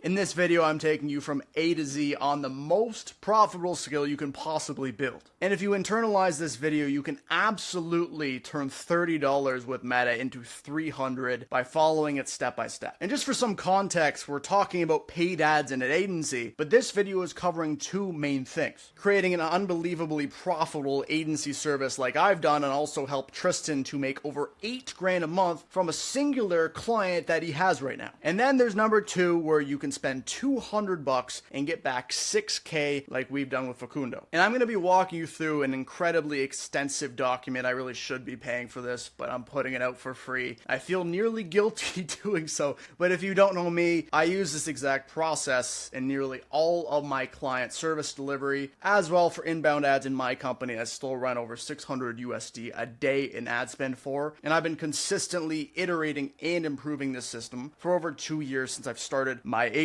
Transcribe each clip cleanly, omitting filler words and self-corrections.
In this video, I'm taking you from A to Z on the most profitable skill you can possibly build. And if you internalize this video, you can absolutely turn $30 with Meta into $300 by following it step by step. And just for some context, we're talking about paid ads in an agency, but this video is covering two main things: creating an unbelievably profitable agency service like I've done, and also help Tristan to make over $8,000 a month from a singular client that he has right now. And then there's number two, where you can spend $200 and get back $6K like we've done with Facundo. And I'm going to be walking you through an incredibly extensive document. I really should be paying for this, but I'm putting it out for free. I feel nearly guilty doing so, but if you don't know me, I use this exact process in nearly all of my client service delivery, as well for inbound ads in my company. I still run over 600 USD a day in ad spend for, and I've been consistently iterating and improving this system for over 2 years since I've started my agency.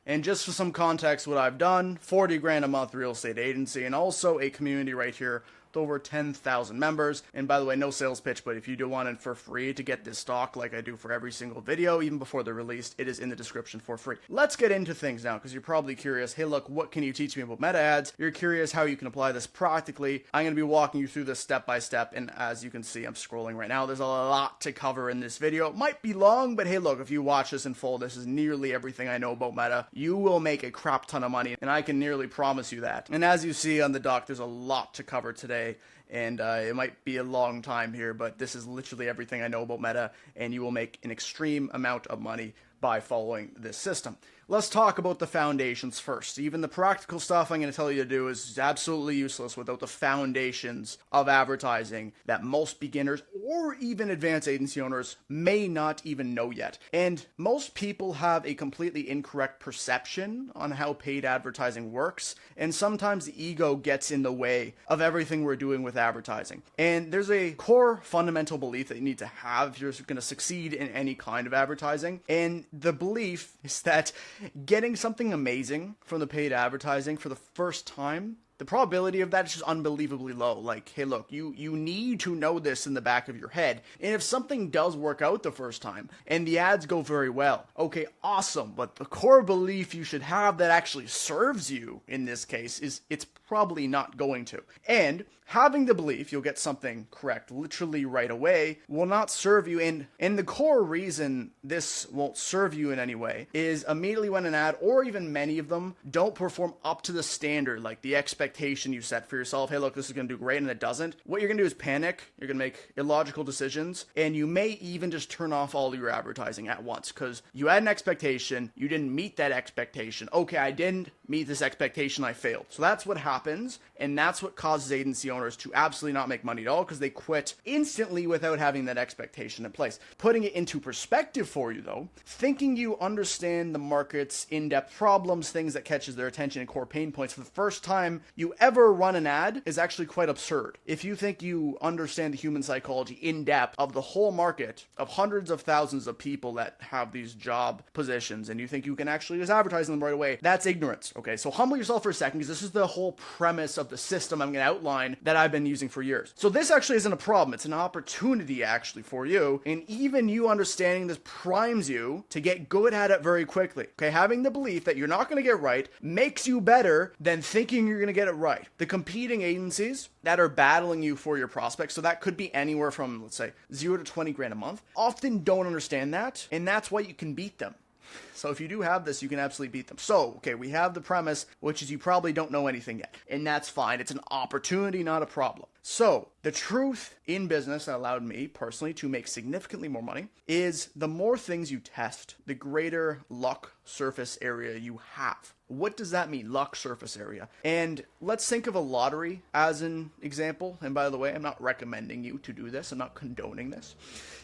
And just for some context, what I've done: 40 grand a month real estate agency, and also a community right here with over 10,000 members. And by the way, no sales pitch, but if you do want it for free to get this stock like I do for every single video, even before they're released, it is in the description for free. Let's get into things now, because you're probably curious, hey look, what can you teach me about meta ads? You're curious how you can apply this practically. I'm going to be walking you through this step by step, and as you can see, I'm scrolling right now. There's a lot to cover in this video. It might be long, but hey look, if you watch this in full, this is nearly everything I know about meta. You will make a crap ton of money, and I can nearly promise you that. And as you see on the doc, there's a lot to cover today. And it might be a long time here, but this is literally everything I know about meta, and you will make an extreme amount of money by following this system. Let's talk about the foundations first. Even the practical stuff I'm going to tell you to do is absolutely useless without the foundations of advertising that most beginners or even advanced agency owners may not even know yet. And most people have a completely incorrect perception on how paid advertising works, and sometimes the ego gets in the way of everything we're doing with advertising. And there's a core fundamental belief that you need to have if you're going to succeed in any kind of advertising, and the belief is that getting something amazing from the paid advertising for the first time, the probability of that is just unbelievably low. Like, hey look, you need to know this in the back of your head. And if something does work out the first time and the ads go very well, okay, awesome. But the core belief you should have that actually serves you in this case is it's probably not going to. And having the belief you'll get something correct literally right away will not serve you. And the core reason this won't serve you in any way is immediately when an ad, or even many of them, don't perform up to the standard, like the expectation you set for yourself. Hey look, this is going to do great, and it doesn't. What you're going to do is panic. You're going to make illogical decisions, and you may even just turn off all your advertising at once because you had an expectation, you didn't meet that expectation. Okay, I didn't meet this expectation, I failed. So that's what happens, and that's what causes agency owners to absolutely not make money at all, because they quit instantly without having that expectation in place. Putting it into perspective for you though, thinking you understand the market's in-depth problems, things that catches their attention, and core pain points for the first time you ever run an ad is actually quite absurd. If you think you understand the human psychology in depth of the whole market of hundreds of thousands of people that have these job positions, and you think you can actually just advertise them right away, that's ignorance. Okay, so humble yourself for a second, because this is the whole premise of the system I'm going to outline that I've been using for years. So this actually isn't a problem. It's an opportunity actually for you. And even you understanding this primes you to get good at it very quickly. Okay, having the belief that you're not going to get right makes you better than thinking you're going to get it right. The competing agencies that are battling you for your prospects, so that could be anywhere from, let's say, 0 to 20 grand a month, often don't understand that. And that's why you can beat them. So if you do have this, you can absolutely beat them. So, okay, we have the premise, which is you probably don't know anything yet. And that's fine. It's an opportunity, not a problem. So the truth in business that allowed me personally to make significantly more money is the more things you test, the greater luck surface area you have. What does that mean, luck surface area? And let's think of a lottery as an example. And by the way, I'm not recommending you to do this. I'm not condoning this.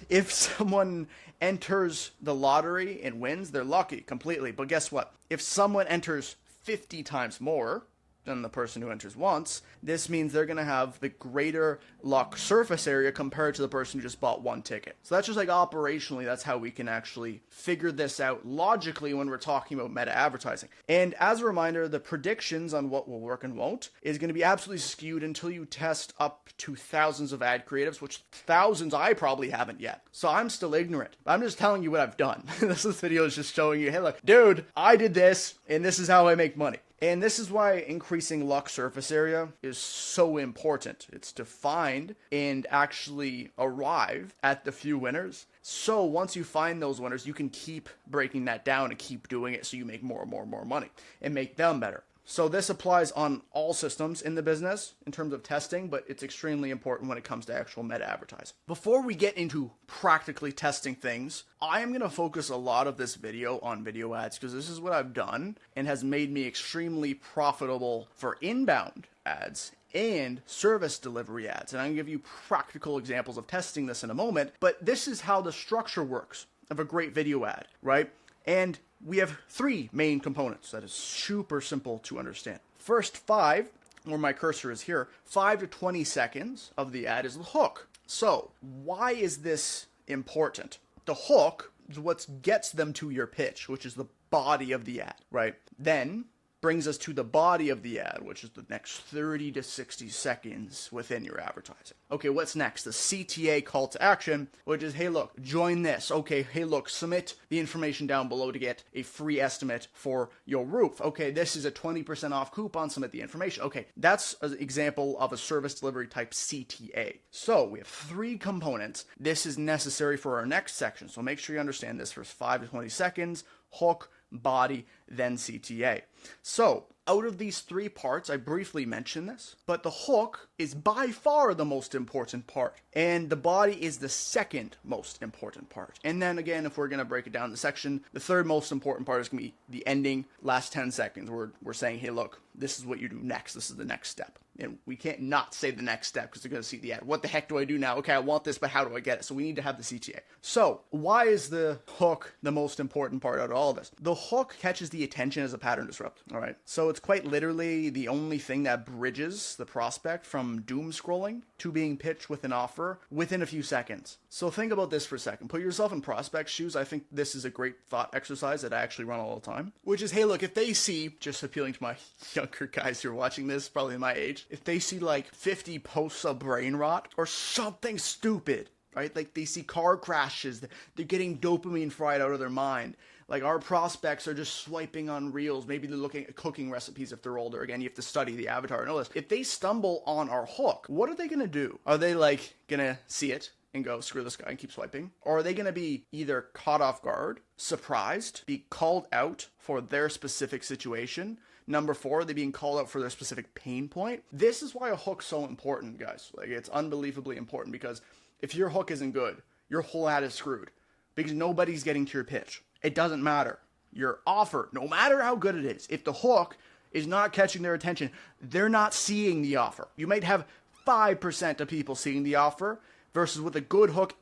If someone enters the lottery and wins, they're lucky completely. But guess what? If someone enters 50 times more, than the person who enters once, this means they're going to have the greater luck surface area compared to the person who just bought one ticket. So that's just like operationally, that's how we can actually figure this out logically when we're talking about meta advertising. And as a reminder, the predictions on what will work and won't is going to be absolutely skewed until you test up to thousands of ad creatives, which thousands I probably haven't yet. So I'm still ignorant. I'm just telling you what I've done. This video is just showing you, hey look, dude, I did this and this is how I make money. And this is why increasing luck surface area is so important. It's to find and actually arrive at the few winners. So once you find those winners, you can keep breaking that down and keep doing it so you make more and more and more money and make them better. So this applies on all systems in the business in terms of testing, but it's extremely important when it comes to actual meta advertising. Before we get into practically testing things, I am going to focus a lot of this video on video ads because this is what I've done and has made me extremely profitable for inbound ads and service delivery ads. And I'm going to give you practical examples of testing this in a moment, but this is how the structure works of a great video ad, right? And we have three main components that is super simple to understand. First 5, where my cursor is here, 5 to 20 seconds of the ad is the hook. So why is this important? The hook is what gets them to your pitch, which is the body of the ad, right? Then brings us to the body of the ad, which is the next 30 to 60 seconds within your advertising. Okay, what's next? The CTA call to action, which is, hey, look, join this. Okay, hey, look, submit the information down below to get a free estimate for your roof. Okay, this is a 20% off coupon, submit the information. Okay, that's an example of a service delivery type CTA. So we have 3 components. This is necessary for our next section. So make sure you understand this. First 5 to 20 seconds, hook, body, then CTA. So out of these 3 parts, I briefly mentioned this, but the hook is by far the most important part, and the body is the second most important part. And then again, if we're going to break it down in the section, the third most important part is going to be the ending, last 10 seconds. We're saying, hey, look, this is what you do next. This is the next step. And we can't not say the next step because they're going to see the ad. What the heck do I do now? Okay, I want this, but how do I get it? So we need to have the CTA. So why is the hook the most important part out of all of this? The hook catches the attention as a pattern disrupt. All right. So it's quite literally the only thing that bridges the prospect from doom scrolling to being pitched with an offer within a few seconds. So think about this for a second. Put yourself in prospect shoes. I think this is a great thought exercise that I actually run all the time, which is, hey, look, if they see, just appealing to my younger guys who are watching this, probably my age, if they see like 50 posts of brain rot or something stupid, right? Like they see car crashes, they're getting dopamine fried out of their mind. Like our prospects are just swiping on reels. Maybe they're looking at cooking recipes if they're older. Again, you have to study the avatar and all this. If they stumble on our hook, what are they going to do? Are they like going to see it and go, screw this guy and keep swiping? Or are they going to be either caught off guard, surprised, be called out for their specific situation? Number 4, are they being called out for their specific pain point? This is why a hook's so important, guys. Like, it's unbelievably important because if your hook isn't good, your whole ad is screwed because nobody's getting to your pitch. It doesn't matter. Your offer, no matter how good it is, if the hook is not catching their attention, they're not seeing the offer. You might have 5% of people seeing the offer versus with a good hook,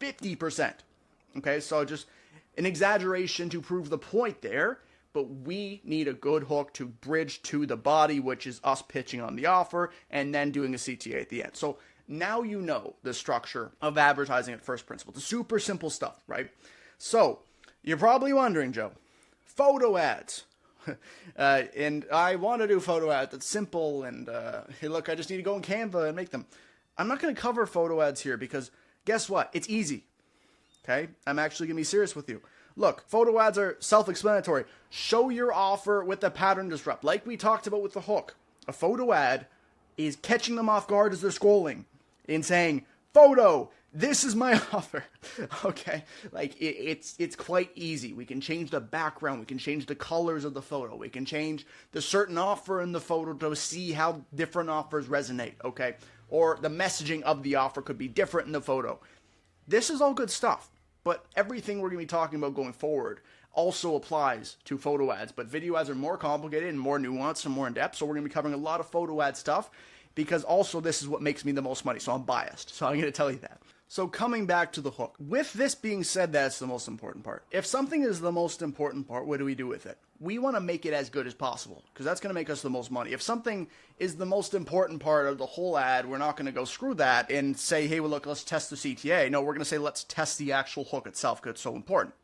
50%. Okay, so just an exaggeration to prove the point there. But we need a good hook to bridge to the body, which is us pitching on the offer and then doing a CTA at the end. So now you know the structure of advertising at first principle. The super simple stuff, right? So you're probably wondering, Joe, photo ads. And I want to do photo ads that's simple and, hey, look, I just need to go in Canva and make them. I'm not going to cover photo ads here because guess what? It's easy. Okay? I'm actually going to be serious with you. Look, photo ads are self-explanatory. Show your offer with the pattern disrupt. Like we talked about with the hook. A photo ad is catching them off guard as they're scrolling and saying, photo, this is my offer. Okay? Like, it's quite easy. We can change the background. We can change the colors of the photo. We can change the certain offer in the photo to see how different offers resonate. Okay? Or the messaging of the offer could be different in the photo. This is all good stuff. But everything we're going to be talking about going forward also applies to photo ads. But video ads are more complicated and more nuanced and more in-depth. So we're going to be covering a lot of photo ad stuff because also this is what makes me the most money. So I'm biased. So I'm going to tell you that. So coming back to the hook. With this being said, that's the most important part. If something is the most important part, what do we do with it? We want to make it as good as possible because that's going to make us the most money. If something is the most important part of the whole ad, we're not going to go screw that and say, hey, well, look, let's test the CTA. No, we're going to say, let's test the actual hook itself because it's so important.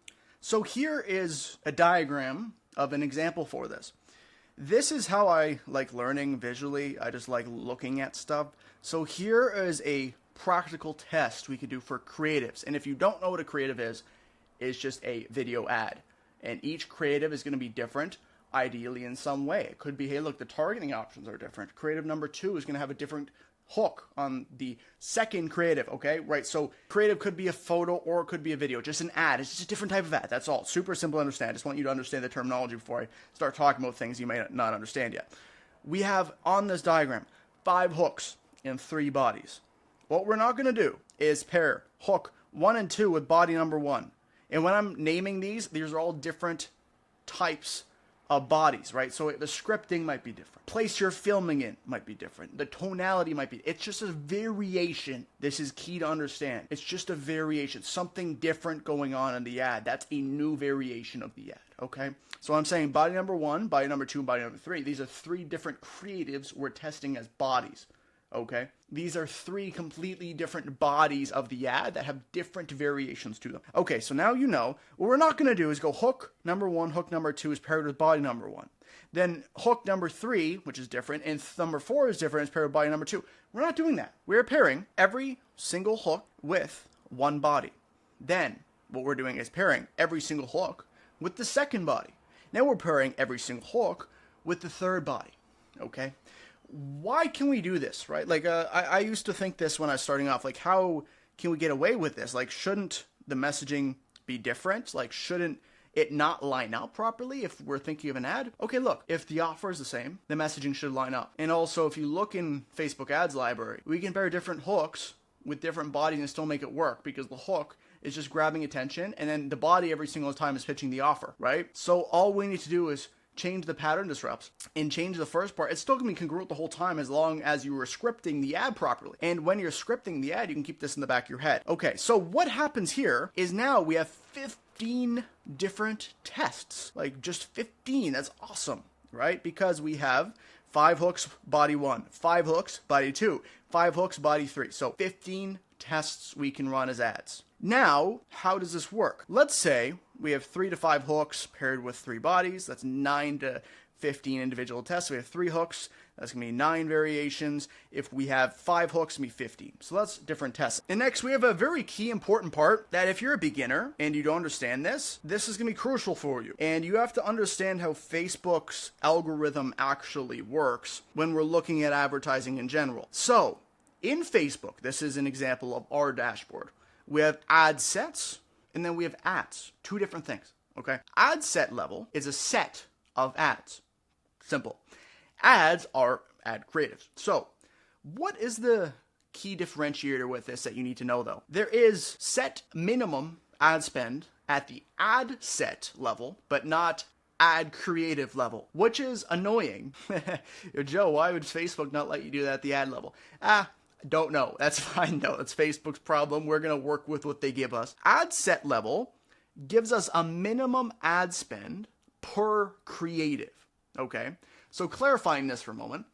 So here is a diagram of an example for this. This is how I like learning visually. I just like looking at stuff. So here is a practical test we could do for creatives. And if you don't know what a creative is, it's just a video ad. And each creative is going to be different, ideally in some way. It could be, hey, look, the targeting options are different. Creative number 2 is going to have a different hook on the second creative, okay? Right, so creative could be a photo or it could be a video, just an ad. It's just a different type of ad, that's all. Super simple to understand. I just want you to understand the terminology before I start talking about things you may not understand yet. We have on this diagram 5 hooks and 3 bodies. What we're not going to do is pair hook 1 and 2 with body number 1. And when I'm naming these are all different types of bodies, right? So the scripting might be different. Place you're filming in might be different. The tonality might be. It's just a variation. This is key to understand. It's just a variation. Something different going on in the ad. That's a new variation of the ad, okay? So I'm saying body number 1, body number 2, and body number 3. These are 3 different creatives we're testing as bodies. Okay, these are 3 completely different bodies of the ad that have different variations to them. Okay, so now you know what we're not going to do is go hook number 1, hook number 2 is paired with body number 1. Then hook number 3, which is different, and number 4 is different, is paired with body number 2. We're not doing that. We're pairing every single hook with one body. Then what we're doing is pairing every single hook with the second body. Now we're pairing every single hook with the third body. Okay. Why can we do this, right? Like, I used to think this when I was starting off, like, how can we get away with this? Like, shouldn't the messaging be different? Like, shouldn't it not line up properly if we're thinking of an ad? Okay, look, if the offer is the same, the messaging should line up. And also, if you look in Facebook ads library, we can pair different hooks with different bodies and still make it work because the hook is just grabbing attention and then the body every single time is pitching the offer, right? So all we need to do is change the pattern disrupts and change the first part. It's still going to be congruent the whole time as long as you were scripting the ad properly. And when you're scripting the ad, you can keep this in the back of your head. Okay, so what happens here is now we have 15 different tests. Like just 15. That's awesome, right? Because we have 5 hooks, body 1, 5 hooks, body 2, 5 hooks, body 3. So 15 tests we can run as ads. Now, how does this work? Let's say we have 3 to 5 hooks paired with 3 bodies. That's 9 to 15 individual tests. We have 3 hooks. That's going to be 9 variations. If we have 5 hooks, it's going to be 15. So that's different tests. And next, we have a very key important part that if you're a beginner and you don't understand this, this is going to be crucial for you. And you have to understand how Facebook's algorithm actually works when we're looking at advertising in general. So, in Facebook, this is an example of our dashboard. We have ad sets, and then we have ads. 2 different things, okay? Ad set level is a set of ads. Simple. Ads are ad creatives. So, what is the key differentiator with this that you need to know, though? There is set minimum ad spend at the ad set level, but not ad creative level, which is annoying. Joe, why would Facebook not let you do that at the ad level? Don't know. That's fine. No, that's Facebook's problem. We're going to work with what they give us. Ad set level gives us a minimum ad spend per creative. Okay. So clarifying this for a moment,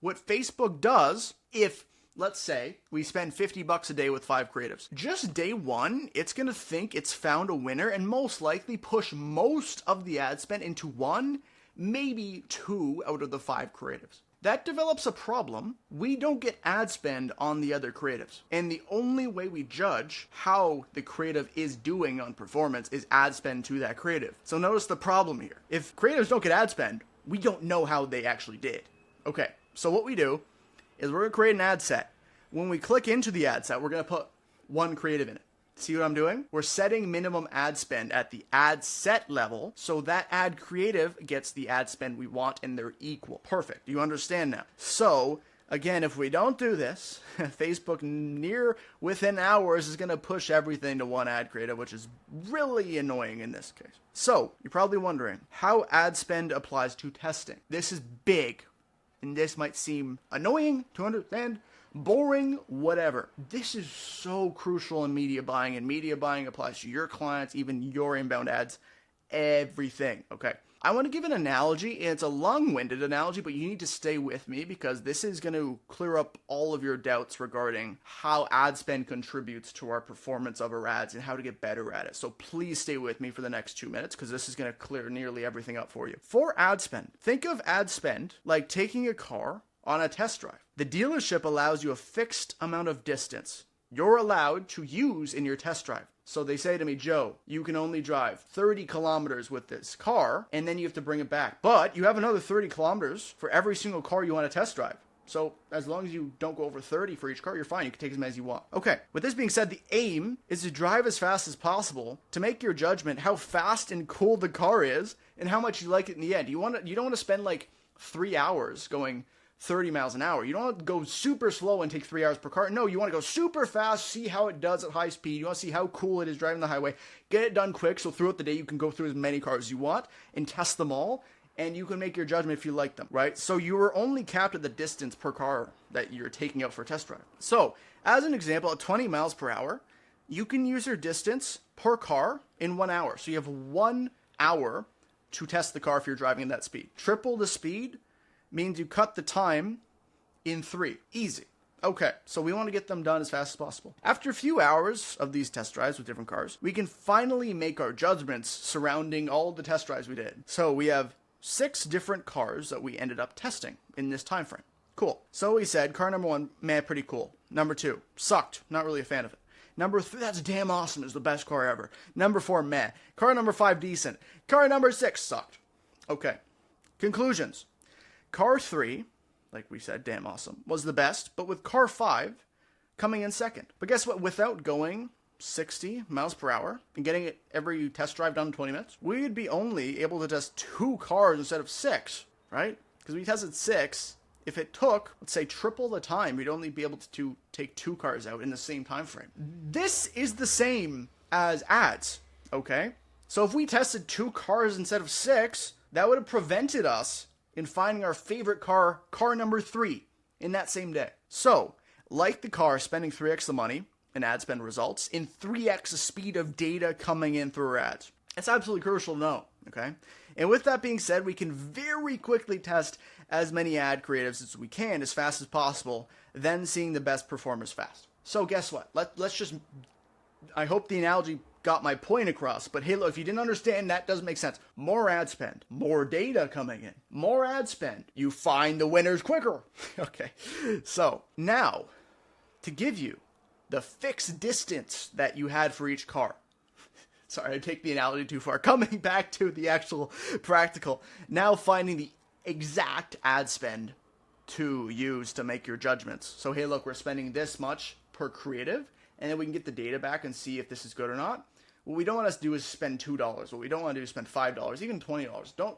what Facebook does, if let's say we spend $50 a day with 5 creatives, just day 1, it's going to think it's found a winner and most likely push most of the ad spend into 1, maybe 2 out of the 5 creatives. That develops a problem. We don't get ad spend on the other creatives. And the only way we judge how the creative is doing on performance is ad spend to that creative. So notice the problem here. If creatives don't get ad spend, we don't know how they actually did. Okay, so what we do is we're going to create an ad set. When we click into the ad set, we're going to put 1 creative in it. See what I'm doing? We're setting minimum ad spend at the ad set level, so that ad creative gets the ad spend we want and they're equal. Perfect. You understand now? So, again, if we don't do this, Facebook within hours is going to push everything to 1 ad creative, which is really annoying in this case. So, you're probably wondering how ad spend applies to testing. This is big, and this might seem annoying to understand, Boring, whatever. This is so crucial in media buying, and media buying applies to your clients, even your inbound ads, everything. Okay. I want to give an analogy, and it's a long-winded analogy, but you need to stay with me because this is going to clear up all of your doubts regarding how ad spend contributes to our performance of our ads and how to get better at it. So please stay with me for the next 2 minutes because this is going to clear nearly everything up for you. For ad spend, think of ad spend like taking a car on a test drive. The dealership allows you a fixed amount of distance you're allowed to use in your test drive. So they say to me, Joe, you can only drive 30 kilometers with this car, and then you have to bring it back. But you have another 30 kilometers for every single car you want to test drive. So as long as you don't go over 30 for each car, you're fine. You can take as many as you want. Okay, with this being said, the aim is to drive as fast as possible to make your judgment how fast and cool the car is and how much you like it in the end. You don't want to spend like 3 hours going 30 miles an hour. You don't want to go super slow and take 3 hours per car. No, you want to go super fast, see how it does at high speed. You want to see how cool it is driving the highway. Get it done quick so throughout the day you can go through as many cars as you want and test them all, and you can make your judgment if you like them, right? So you are only capped at the distance per car that you're taking out for a test drive. So as an example, at 20 miles per hour, you can use your distance per car in 1 hour. So you have 1 hour to test the car if you're driving at that speed. Triple the speed means you cut the time in 3. Easy. Okay, so we want to get them done as fast as possible. After a few hours of these test drives with different cars, we can finally make our judgments surrounding all the test drives we did. So we have 6 different cars that we ended up testing in this time frame. Cool. So we said car number 1, man, pretty cool. Number 2, sucked. Not really a fan of it. Number 3, that's damn awesome. It's the best car ever. Number 4, meh. Car number 5, decent. Car number 6, sucked. Okay. Conclusions. Car 3, like we said, damn awesome, was the best, but with car 5 coming in second. But guess what? Without going 60 miles per hour and getting it every test drive done in 20 minutes, we'd be only able to test 2 cars instead of 6, right? Because we tested 6. If it took, let's say, triple the time, we'd only be able to take 2 cars out in the same time frame. This is the same as ads, okay? So if we tested 2 cars instead of 6, that would have prevented us in finding our favorite car, car number 3, in that same day. So, like the car, spending 3x the money in ad spend results in 3x the speed of data coming in through our ads. It's absolutely crucial to know, okay? And with that being said, we can very quickly test as many ad creatives as we can as fast as possible, then seeing the best performers fast. So guess what? Let's just, I hope the analogy got my point across, but hey, look, if you didn't understand, that doesn't make sense. More ad spend, more data coming in, more ad spend, you find the winners quicker. Okay, so now to give you the fixed distance that you had for each car. Sorry, I take the analogy too far. Coming back to the actual practical, now finding the exact ad spend to use to make your judgments. So hey, look, we're spending this much per creative, and then we can get the data back and see if this is good or not. What we don't want us to do is spend $2. What we don't want to do is spend $5, even $20. Don't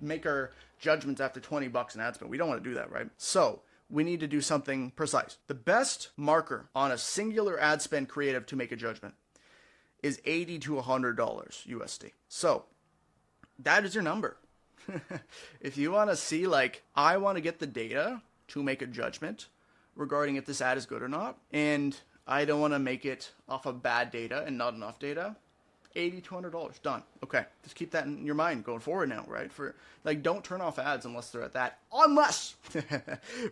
make our judgments after $20 in ad spend. We don't want to do that, right? So we need to do something precise. The best marker on a singular ad spend creative to make a judgment is $80 to $100 USD. So that is your number. If you want to see, like, I want to get the data to make a judgment regarding if this ad is good or not, and I don't want to make it off of bad data and not enough data, $80 to $100, done. Okay, just keep that in your mind going forward now, right? For like, don't turn off ads unless they're at that. Unless,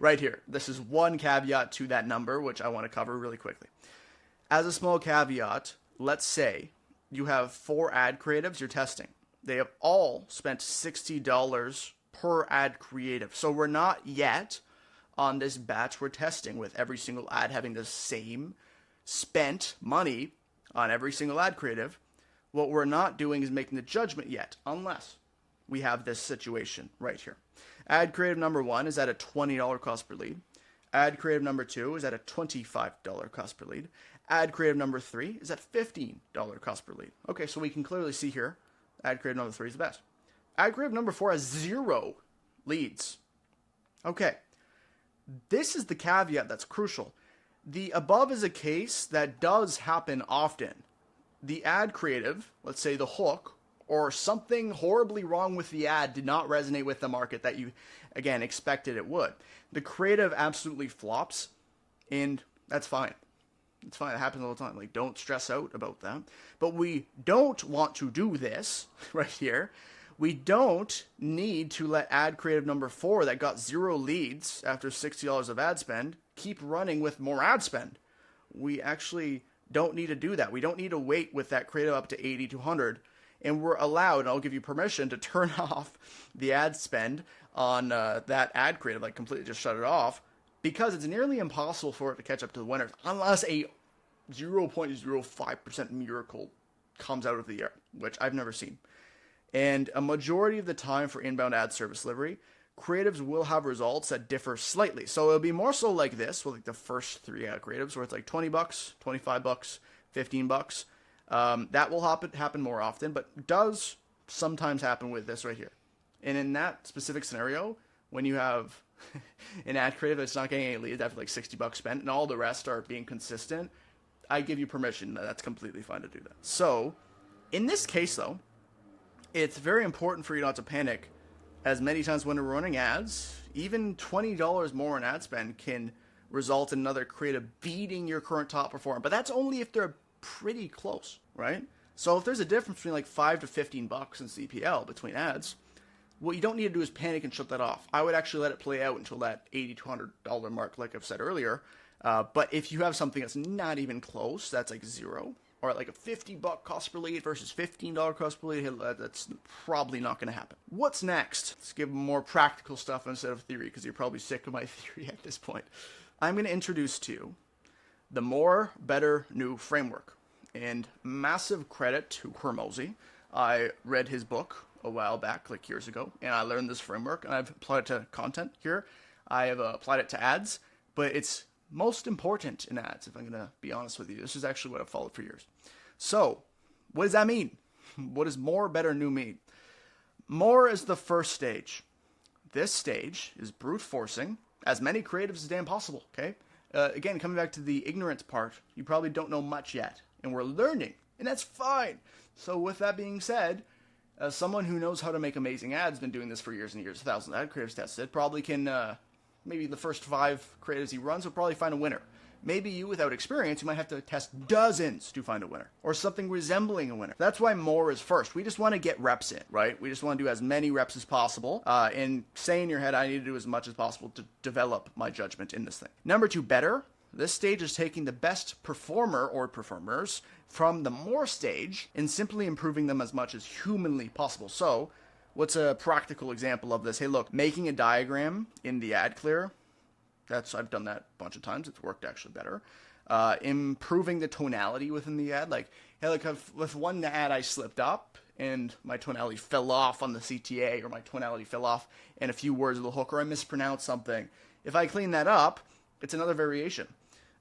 right here, this is one caveat to that number, which I want to cover really quickly. As a small caveat, let's say you have 4 ad creatives you're testing. They have all spent $60 per ad creative. So we're not yet on this batch we're testing with every single ad having the same spent money on every single ad creative. What we're not doing is making the judgment yet, unless we have this situation right here. Ad creative number 1 is at a $20 cost per lead. Ad creative number 2 is at a $25 cost per lead. Ad creative number 3 is at $15 cost per lead. Okay, so we can clearly see here, ad creative number 3 is the best. Ad creative number 4 has 0 leads. Okay, this is the caveat that's crucial. The above is a case that does happen often. The ad creative, let's say the hook, or something horribly wrong with the ad did not resonate with the market that you, again, expected it would. The creative absolutely flops, And that's fine. It's fine. It happens all the time. Like, don't stress out about that. But we don't want to do this right here. We don't need to let ad creative number 4 that got 0 leads after $60 of ad spend keep running with more ad spend. We actually don't need to do that. We don't need to wait with that creative up to 80 to 100. And we're allowed, and I'll give you permission to turn off the ad spend on that ad creative, like completely just shut it off, because it's nearly impossible for it to catch up to the winners unless a 0.05% miracle comes out of the air, which I've never seen. And a majority of the time for inbound ad service delivery, creatives will have results that differ slightly. So it'll be more so like this, with like the first 3 ad creatives, where it's like $20, $25, $15. That will happen more often, but does sometimes happen with this right here. And in that specific scenario, when you have an ad creative that's not getting any leads after like $60 spent, and all the rest are being consistent, I give you permission. That's completely fine to do that. So, in this case though, it's very important for you not to panic, as many times when we're running ads, even $20 more in ad spend can result in another creative beating your current top performer. But that's only if they're pretty close, right? So if there's a difference between like $5 to $15 in CPL between ads, what you don't need to do is panic and shut that off. I would actually let it play out until that $80 to $100 mark, like I've said earlier. But if you have something that's not even close, that's like 0, or like a $50 cost per lead versus $15 cost per lead, that's probably not going to happen. What's next? Let's give more practical stuff instead of theory, because you're probably sick of my theory at this point. I'm going to introduce to you the More, Better, New framework. And massive credit to Hormozy. I read his book a while back, like years ago, and I learned this framework, and I've applied it to content here. I have applied it to ads, but it's most important in ads, if I'm going to be honest with you. This is actually what I've followed for years. So, what does that mean? What does more, better, new mean? More is the first stage. This stage is brute forcing as many creatives as damn possible, okay? Again, coming back to the ignorance part, you probably don't know much yet, and we're learning, and that's fine. So with that being said, as someone who knows how to make amazing ads, been doing this for years and years, thousands of ad creatives tested, probably can, maybe the first 5 creatives he runs will probably find a winner. Maybe you, without experience, you might have to test dozens to find a winner, or something resembling a winner. That's why more is first. We just want to get reps in, right? We just want to do as many reps as possible, and say in your head, I need to do as much as possible to develop my judgment in this thing. Number 2, better. This stage is taking the best performer or performers from the more stage and simply improving them as much as humanly possible. So, what's a practical example of this? Hey, look, making a diagram in the ad clear. I've done that a bunch of times. It's worked actually better. Improving the tonality within the ad. Like, hey, look, with one ad I slipped up and my tonality fell off on the CTA, or my tonality fell off in a few words of the hook, or I mispronounced something. If I clean that up, it's another variation.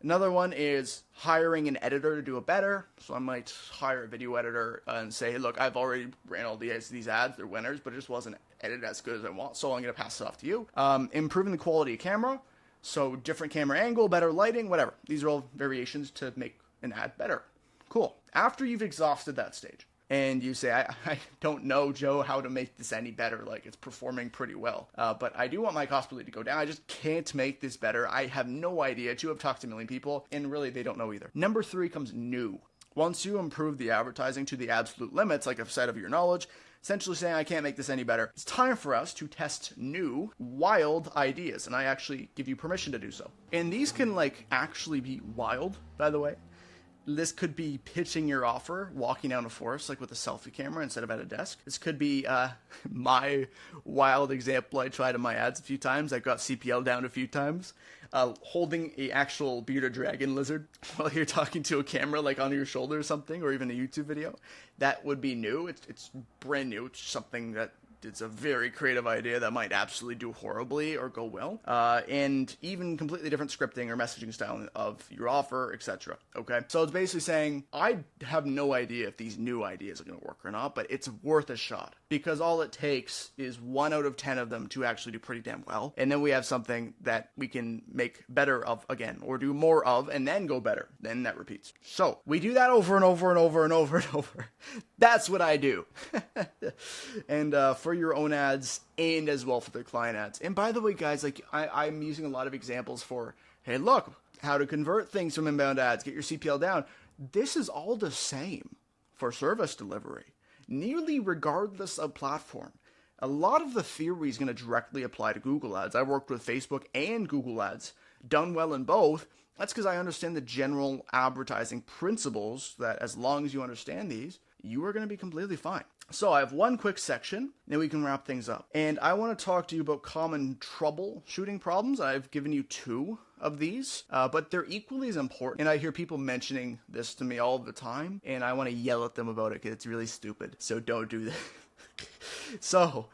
Another one is hiring an editor to do it better. So I might hire a video editor and say, hey, look, I've already ran all these ads. They're winners, but it just wasn't edited as good as I want. So I'm going to pass it off to you. Improving the quality of camera. So different camera angle, better lighting, whatever. These are all variations to make an ad better. Cool. After you've exhausted that stage and you say, I don't know, Joe, how to make this any better. Like, it's performing pretty well. But I do want my cost per lead to go down. I just can't make this better. I have no idea. I've talked to a million people, and really they don't know either. Number 3 comes new. Once you improve the advertising to the absolute limits, like I've said, of your knowledge, essentially saying I can't make this any better, it's time for us to test new, wild ideas, and I actually give you permission to do so. And these can actually be wild, by the way. This could be pitching your offer, walking down a forest with a selfie camera instead of at a desk. This could be my wild example I tried in my ads a few times. I got CPL down a few times. Holding a actual bearded dragon lizard while you're talking to a camera on your shoulder or something, or even a YouTube video. That would be new. It's brand new. It's something that it's a very creative idea that might absolutely do horribly or go well. And even completely different scripting or messaging style of your offer, etc. Okay? So it's basically saying, I have no idea if these new ideas are going to work or not, but it's worth a shot. Because all it takes is 1 out of 10 of them to actually do pretty damn well. And then we have something that we can make better of again, or do more of, and then go better. Then that repeats. So we do that over and over and over and over and over. That's what I do. And for your own ads and as well for their client ads. And by the way, guys, I'm using a lot of examples for hey, look, how to convert things from inbound ads, get your CPL down. This is all the same for service delivery, nearly regardless of platform. A lot of the theory is going to directly apply to Google Ads. I worked with Facebook and Google Ads, done well in both. That's because I understand the general advertising principles that as long as you understand these, you are going to be completely fine. So I have one quick section, then we can wrap things up. And I want to talk to you about common troubleshooting problems. I've given you 2 of these, but they're equally as important. And I hear people mentioning this to me all the time, and I want to yell at them about it because it's really stupid. So don't do that. So,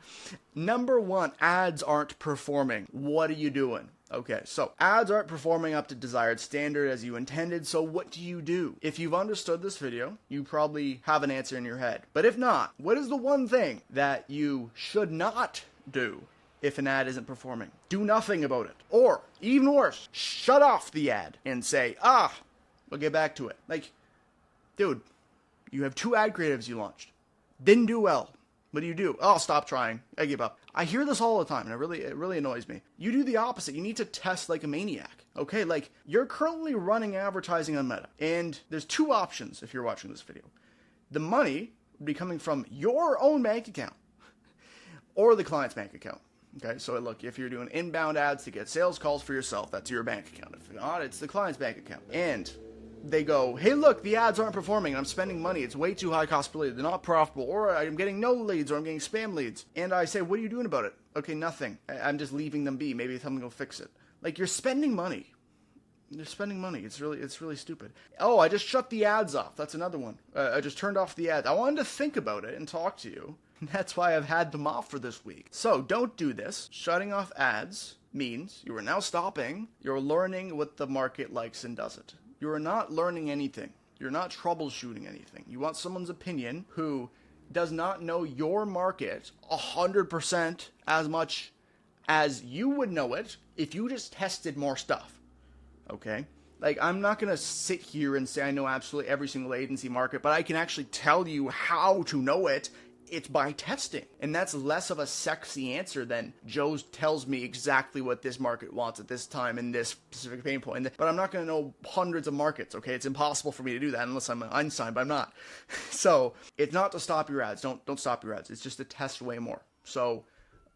number 1, ads aren't performing. What are you doing? Okay, so ads aren't performing up to desired standard as you intended, so what do you do? If you've understood this video, you probably have an answer in your head. But if not, what is the one thing that you should not do if an ad isn't performing? Do nothing about it. Or, even worse, shut off the ad and say, we'll get back to it. Like, dude, you have 2 ad creatives you launched. Didn't do well. What do? Oh, stop trying. I give up. I hear this all the time, and it really annoys me. You do the opposite. You need to test like a maniac. Okay, like, you're currently running advertising on Meta, and there's 2 options if you're watching this video. The money would be coming from your own bank account, or the client's bank account. Okay, so look, if you're doing inbound ads to get sales calls for yourself, that's your bank account. If not, it's the client's bank account. And they go, hey, look, the ads aren't performing, and I'm spending money. It's way too high cost per lead. They're not profitable, or I'm getting no leads, or I'm getting spam leads. And I say, what are you doing about it? Okay, nothing. I'm just leaving them be. Maybe something will fix it. Like, you're spending money. You're spending money. It's really stupid. Oh, I just shut the ads off. That's another one. I just turned off the ads. I wanted to think about it and talk to you. That's why I've had them off for this week. So don't do this. Shutting off ads means you are now stopping. You're learning what the market likes and doesn't. You are not learning anything. You're not troubleshooting anything. You want someone's opinion who does not know your market 100% as much as you would know it if you just tested more stuff. Okay? Like, I'm not going to sit here and say I know absolutely every single agency market, but I can actually tell you how to know it. It's by testing. And that's less of a sexy answer than Joe tells me exactly what this market wants at this time in this specific pain point. But I'm not going to know hundreds of markets, okay? It's impossible for me to do that unless I'm Einstein, but I'm not. So it's not to stop your ads. Don't stop your ads. It's just to test way more. So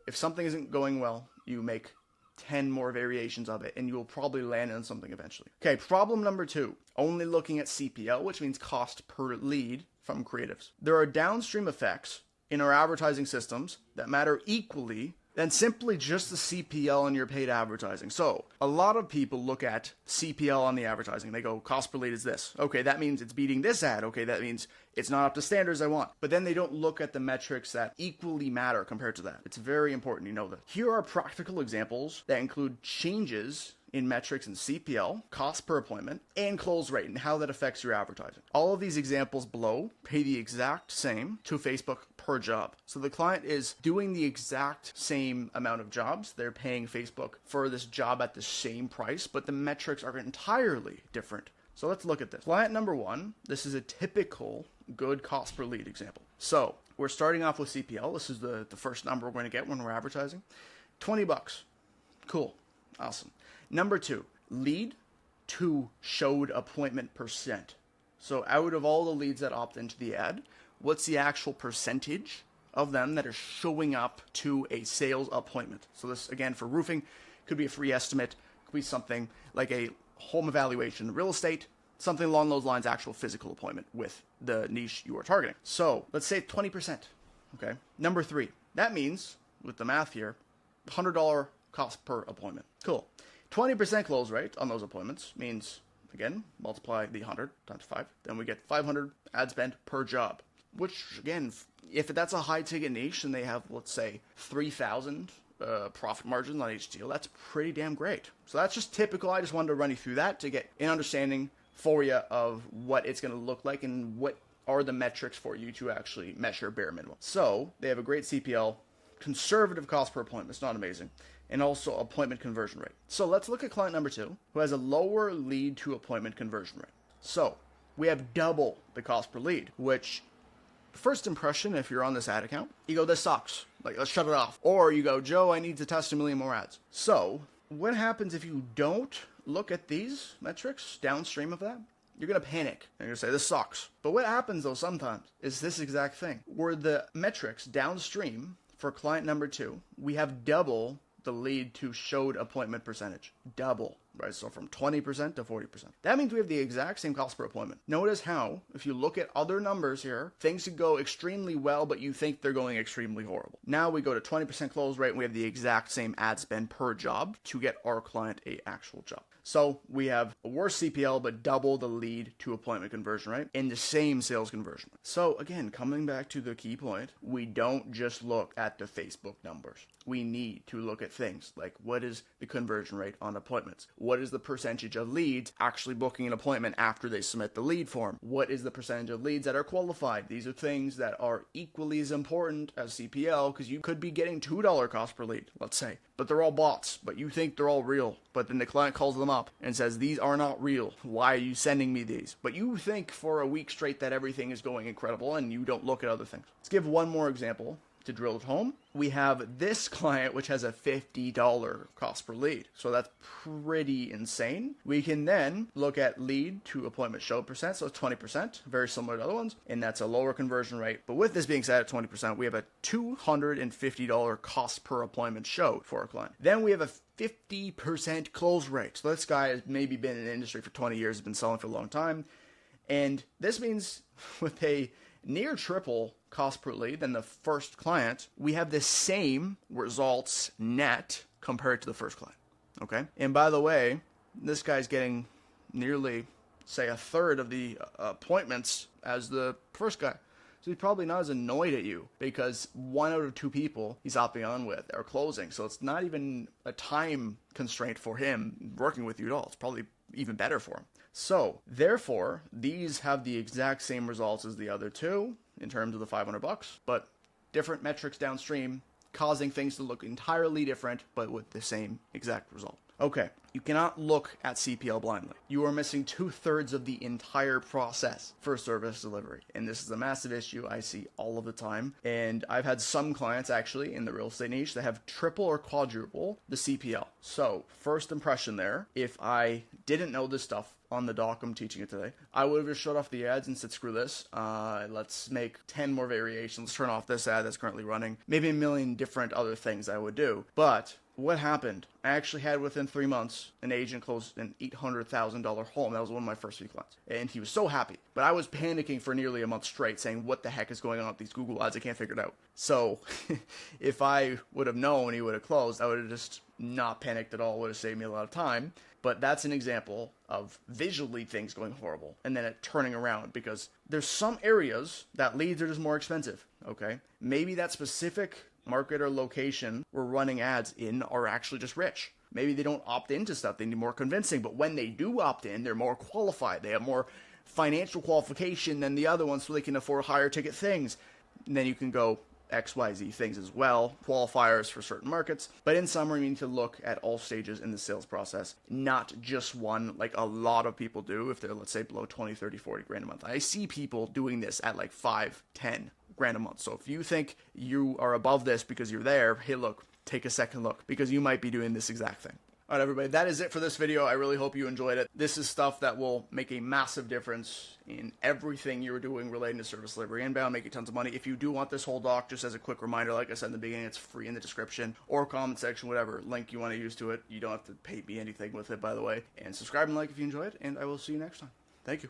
if something isn't going well, you make 10 more variations of it, and you will probably land on something eventually. Okay, problem number 2, only looking at CPL, which means cost per lead from creatives. There are downstream effects in our advertising systems that matter equally than simply just the CPL on your paid advertising. So a lot of people look at CPL on the advertising. They go, cost per lead is this. Okay, that means it's beating this ad. Okay, that means it's not up to standards I want. But then they don't look at the metrics that equally matter compared to that. It's very important you know that. Here are practical examples that include changes in metrics in CPL, cost per appointment, and close rate, and how that affects your advertising. All of these examples below pay the exact same to Facebook per job. So the client is doing the exact same amount of jobs. They're paying Facebook for this job at the same price, but the metrics are entirely different. So let's look at this. Client number 1, this is a typical good cost per lead example. So we're starting off with CPL. This is the first number we're going to get when we're advertising. $20. Cool. Awesome. Number 2, lead to showed appointment percent. So out of all the leads that opt into the ad, what's the actual percentage of them that are showing up to a sales appointment? So this, again, for roofing, could be a free estimate, could be something like a home evaluation, real estate, something along those lines, actual physical appointment with the niche you are targeting. So let's say 20%. Okay. Number 3, that means, with the math here, $100 cost per appointment. Cool. 20% close rate on those appointments means, again, multiply the 100 times 5, then we get 500 ad spend per job, which, again, if that's a high-ticket niche and they have, let's say, 3,000 profit margins on each deal, that's pretty damn great. So that's just typical. I just wanted to run you through that to get an understanding for you of what it's going to look like and what are the metrics for you to actually measure bare minimum. So they have a great CPL, conservative cost per appointment. It's not amazing. And also appointment conversion rate. So let's look at client number 2, who has a lower lead to appointment conversion rate. So we have double the cost per lead, which first impression, if you're on this ad account, you go, this sucks. Like, let's shut it off. Or you go, Joe, I need to test a million more ads. So what happens if you don't look at these metrics downstream of that, you're going to panic. And you're going to say, this sucks. But what happens, though, sometimes is this exact thing. Where the metrics downstream for client number 2, we have double the lead to showed appointment percentage. Double. Right, so from 20% to 40%. That means we have the exact same cost per appointment. Notice how, if you look at other numbers here, things could go extremely well, but you think they're going extremely horrible. Now we go to 20% close rate, and we have the exact same ad spend per job to get our client a actual job. So we have a worse CPL, but double the lead to appointment conversion rate and the same sales conversion rate. So again, coming back to the key point, we don't just look at the Facebook numbers. We need to look at things like, what is the conversion rate on appointments? What is the percentage of leads actually booking an appointment after they submit the lead form? What is the percentage of leads that are qualified? These are things that are equally as important as CPL, because you could be getting $2 cost per lead, let's say, but they're all bots, but you think they're all real. But then the client calls them up and says, these are not real. Why are you sending me these? But you think for a week straight that everything is going incredible and you don't look at other things. Let's give one more example. To drill it home, we have this client which has a $50 cost per lead. So that's pretty insane. We can then look at lead to appointment show percent, so it's 20%, very similar to other ones, and that's a lower conversion rate. But with this being said, at 20%, we have a $250 cost per appointment show for our client. Then we have a 50% close rate. So this guy has maybe been in the industry for 20 years, has been selling for a long time. And this means with a near triple cost per lead than the first client, we have the same results net compared to the first client. Okay? And by the way, this guy's getting nearly, say, a third of the appointments as the first guy. So he's probably not as annoyed at you because 1 out of 2 people he's opting on with are closing. So it's not even a time constraint for him working with you at all. It's probably even better for him. So, therefore, these have the exact same results as the other 2 in terms of the $500, but different metrics downstream, causing things to look entirely different, but with the same exact result. Okay, you cannot look at CPL blindly. You are missing 2/3 of the entire process for service delivery. And this is a massive issue I see all of the time. And I've had some clients actually in the real estate niche that have triple or quadruple the CPL. So first impression there, if I didn't know this stuff on the doc I'm teaching it today, I would have just shut off the ads and said, screw this. Let's make 10 more variations. Let's turn off this ad that's currently running. Maybe a million different other things I would do. But what happened? I actually had within 3 months an agent close an $800,000 home. That was one of my first few clients. And he was so happy. But I was panicking for nearly a month straight saying, what the heck is going on with these Google ads? I can't figure it out. So if I would have known he would have closed, I would have just not panicked at all. It would have saved me a lot of time. But that's an example of visually things going horrible and then it turning around, because there's some areas that leads are just more expensive. Okay. Maybe that specific market or location we're running ads in are actually just rich. Maybe they don't opt into stuff. They need more convincing. But when they do opt in, they're more qualified. They have more financial qualification than the other ones, so they can afford higher ticket things. And then you can go XYZ things as well, qualifiers for certain markets. But in summary, you need to look at all stages in the sales process, not just one, like a lot of people do if they're, let's say, below 20, 30, 40 grand a month. I see people doing this at like 5, 10 grand a month. So if you think you are above this because you're there, hey, look, take a second look, because you might be doing this exact thing. All right, everybody, that is it for this video. I really hope you enjoyed it. This is stuff that will make a massive difference in everything you're doing relating to service delivery inbound, make you tons of money. If you do want this whole doc, just as a quick reminder, like I said in the beginning, it's free in the description or comment section, whatever link you want to use to it. You don't have to pay me anything with it, by the way. And subscribe and like if you enjoy it, and I will see you next time. Thank you.